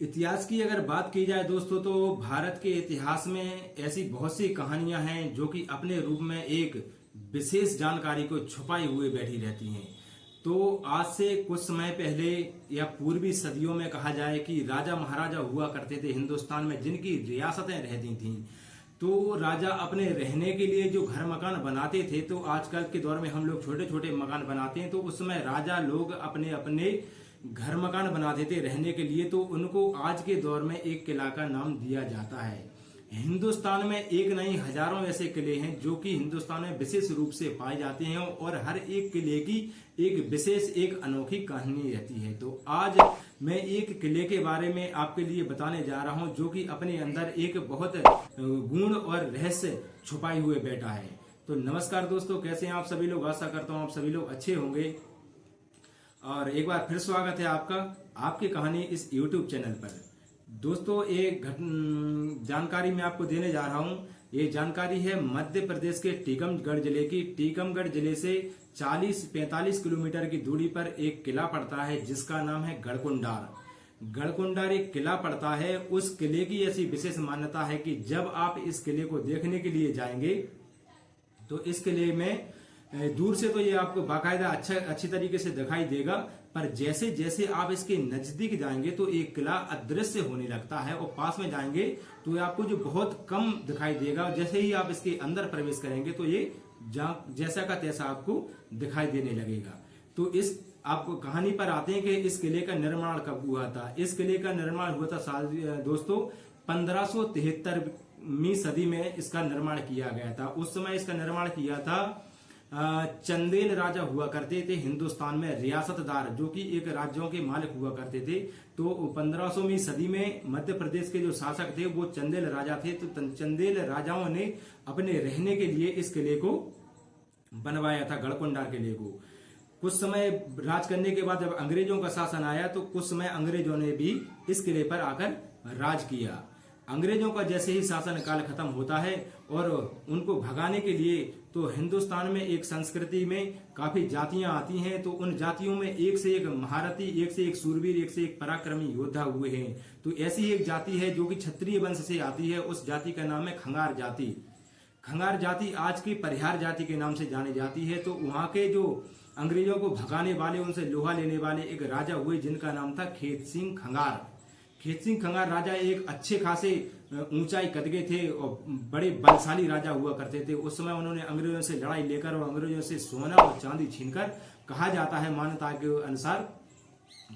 इतिहास की अगर बात की जाए दोस्तों तो भारत के इतिहास में ऐसी बहुत सी कहानियां हैं जो कि अपने रूप में एक विशेष जानकारी को छुपाई हुए बैठी रहती हैं। तो आज से कुछ समय पहले या पूर्वी सदियों में कहा जाए कि राजा महाराजा हुआ करते थे हिंदुस्तान में, जिनकी रियासतें रहती थीं। तो राजा अपने रहने के लिए जो घर मकान बनाते थे, तो आजकल के दौर में हम लोग छोटे छोटे मकान बनाते हैं, तो उस समय राजा लोग अपने अपने घर मकान बनाते थे रहने के लिए। तो उनको आज के दौर में एक किला का नाम दिया जाता है। हिंदुस्तान में एक नहीं हजारों ऐसे किले हैं जो कि हिंदुस्तान में विशेष रूप से पाए जाते हैं और हर एक किले की एक विशेष एक अनोखी कहानी रहती है। तो आज मैं एक किले के बारे में आपके लिए बताने जा रहा हूं जो कि अपने अंदर एक बहुत गुण और रहस्य छुपाए हुए बैठा है। तो नमस्कार दोस्तों, कैसे हैं आप सभी लोग। आशा करता हूं आप सभी लोग अच्छे होंगे और एक बार फिर स्वागत है आपका आपकी कहानी इस YouTube चैनल पर। दोस्तों, एक जानकारी मैं आपको देने जा रहा हूं। ये जानकारी है मध्य प्रदेश के टीकमगढ़ जिले की। टीकमगढ़ जिले से 40-45 किलोमीटर की दूरी पर एक किला पड़ता है जिसका नाम है गढ़कुंडार। गढ़कुंडार एक किला पड़ता है। उस किले की ऐसी विशेष मान्यता है कि जब आप इस किले को देखने के लिए जाएंगे तो इस किले में दूर से तो ये आपको बाकायदा अच्छी तरीके से दिखाई देगा, पर जैसे जैसे आप इसके नजदीक जाएंगे तो एक किला अदृश्य होने लगता है और पास में जाएंगे तो ये आपको जो बहुत कम दिखाई देगा। जैसे ही आप इसके अंदर प्रवेश करेंगे तो ये जैसा का तैसा आपको दिखाई देने लगेगा। तो इस आपको कहानी पर आते हैं कि इस किले का निर्माण कब हुआ था। इस किले का निर्माण हुआ था साल दोस्तों 1573वीं सदी में इसका निर्माण किया गया था। उस समय इसका निर्माण किया था चंदेल राजा हुआ करते थे हिंदुस्तान में, रियासतदार जो कि एक राज्यों के मालिक हुआ करते थे। तो 1500वीं सदी में मध्य प्रदेश के जो शासक थे वो चंदेल राजा थे। तो चंदेल राजाओं ने अपने रहने के लिए इस किले को बनवाया था, गढ़कुंडार किले को। कुछ समय राज करने के बाद जब अंग्रेजों का शासन आया तो कुछ समय अंग्रेजों ने भी इस किले पर आकर राज किया। अंग्रेजों का जैसे ही शासन काल खत्म होता है और उनको भगाने के लिए तो हिंदुस्तान में एक संस्कृति में काफी जातियां आती हैं। तो उन जातियों में एक से एक महारथी, एक से एक सूरवीर, एक से एक पराक्रमी योद्धा हुए हैं। तो ऐसी एक जाति है जो कि क्षत्रिय वंश से आती है। उस जाति का नाम है खंगार जाति। खंगार जाति आज की परिहार जाति के नाम से जानी जाती है। तो वहां के जो अंग्रेजों को भगाने वाले, उनसे लोहा लेने वाले एक राजा हुए जिनका नाम था खेत सिंह खंगार। खेत सिंह खंगार राजा एक अच्छे खासे ऊंचाई कद के थे और बड़े बलशाली राजा हुआ करते थे। उस समय उन्होंने अंग्रेजों से लड़ाई लेकर और अंग्रेजों से सोना और चांदी छीनकर, कहा जाता है मान्यता के अनुसार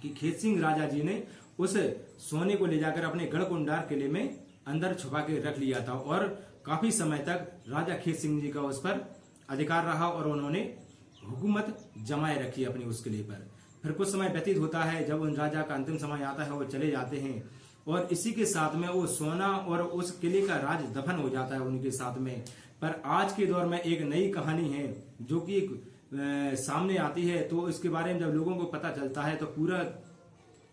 कि खेत सिंह राजा जी ने उस सोने को ले जाकर अपने गढ़कुंडार किले में अंदर छुपा के रख लिया था और काफी समय तक राजा खेत सिंह जी का उस पर अधिकार रहा और उन्होंने हुकूमत जमाए रखी अपनी उस किले पर। फिर कुछ समय व्यतीत होता है, जब उन राजा का अंतिम समय आता है वो चले जाते हैं और इसी के साथ में वो सोना और उस किले का राज दफन हो जाता है उनके साथ में। पर आज के दौर में एक नई कहानी है जो कि सामने आती है। तो इसके बारे में जब लोगों को पता चलता है तो पूरा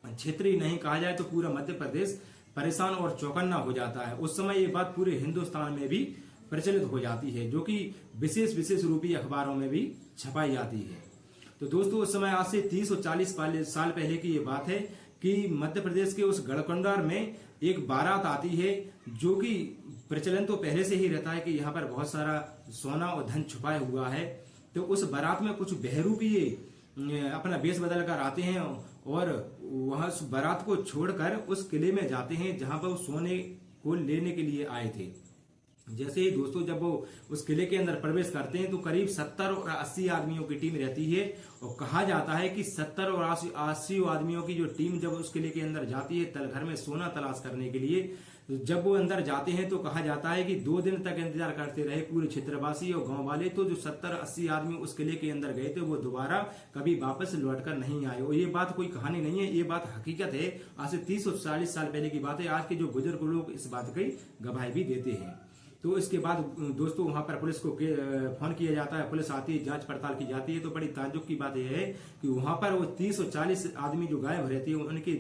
क्षेत्र ही नहीं कहा जाए तो पूरा मध्य प्रदेश परेशान और चौकन्ना हो जाता है। उस समय ये बात पूरे हिंदुस्तान में भी प्रचलित हो जाती है जो कि विशेष रूपी अखबारों में भी छपाई जाती है। तो दोस्तों, उस समय आज से 30 और 40 साल पहले की ये बात है कि मध्य प्रदेश के उस गढ़कुंडार में एक बारात आती है जो कि प्रचलन तो पहले से ही रहता है कि यहाँ पर बहुत सारा सोना और धन छुपाया हुआ है। तो उस बारात में कुछ बहरूपी अपना वेश बदल कर आते हैं और वहां बारात को छोड़कर उस किले में जाते हैं जहां पर वो सोने को लेने के लिए आए थे। जैसे ही दोस्तों जब वो उस किले के अंदर प्रवेश करते हैं तो करीब 70 और 80 आदमियों की टीम रहती है और कहा जाता है कि 70 और 80 आदमियों की जो टीम जब उस किले के अंदर जाती है घर में सोना तलाश करने के लिए, तो जब वो अंदर जाते हैं तो कहा जाता है कि 2 दिन तक इंतजार करते रहे पूरे क्षेत्रवासी और गांव वाले। तो जो 70-80 आदमी उस किले के अंदर गए थे वो दोबारा कभी वापस लौटकर नहीं आए। और ये बात कोई कहानी नहीं है, ये बात हकीकत है। आज से 30 और 40 साल पहले की बात है। आज के जो बुजुर्ग लोग इस बात की गवाही भी देते हैं। तो इसके बाद दोस्तों वहां पर पुलिस को फोन किया जाता है, पुलिस आती है, जांच पड़ताल की जाती है। तो बड़ी ताज्जुब की बात यह है कि वहां पर वो 30 और 40 आदमी जो गायब रहते हैं उनके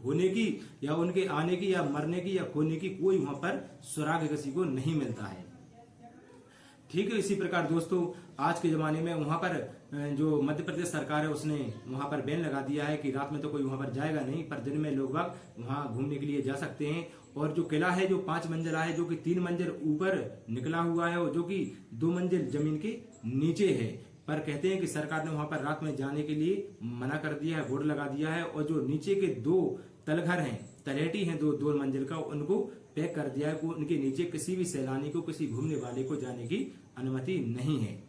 होने की या उनके आने की या मरने की या खोने की कोई वहां पर सुराग किसी को नहीं मिलता है। ठीक है, इसी प्रकार दोस्तों आज के जमाने में वहां पर जो मध्य प्रदेश सरकार है उसने वहां पर बैन लगा दिया है कि रात में तो कोई वहां पर जाएगा नहीं, पर दिन में लोग बाग वहां घूमने के लिए जा सकते हैं। और जो किला है जो 5 मंजिला है, जो कि 3 मंजिल ऊपर निकला हुआ है और जो कि 2 मंजिल जमीन के नीचे है, पर कहते हैं कि सरकार ने वहां पर रात में जाने के लिए मना कर दिया है, बोर्ड लगा दिया है। और जो नीचे के 2 तलघर हैं, तलेटी हैं 2 मंजिल का, उनको पैक कर दिया है कि उनके नीचे किसी भी सैलानी को, किसी घूमने वाले को जाने की अनुमति नहीं है।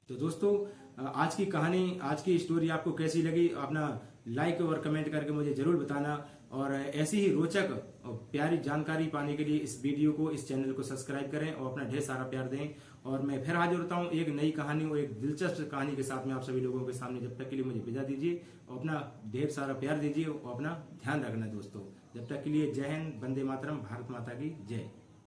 तो दोस्तों आज की कहानी, आज की स्टोरी आपको कैसी लगी, अपना लाइक और कमेंट करके मुझे जरूर बताना। और ऐसी ही रोचक और प्यारी जानकारी पाने के लिए इस वीडियो को, इस चैनल को सब्सक्राइब करें और अपना ढेर सारा प्यार दें। और मैं फिर हाजिर होता हूँ एक नई कहानी और एक दिलचस्प कहानी के साथ में आप सभी लोगों के सामने। जब तक के लिए मुझे विदा दीजिए और अपना ढेर सारा प्यार दीजिए और अपना ध्यान रखना दोस्तों। जब तक के लिए जय हिंद, वंदे मातरम, भारत माता की जय।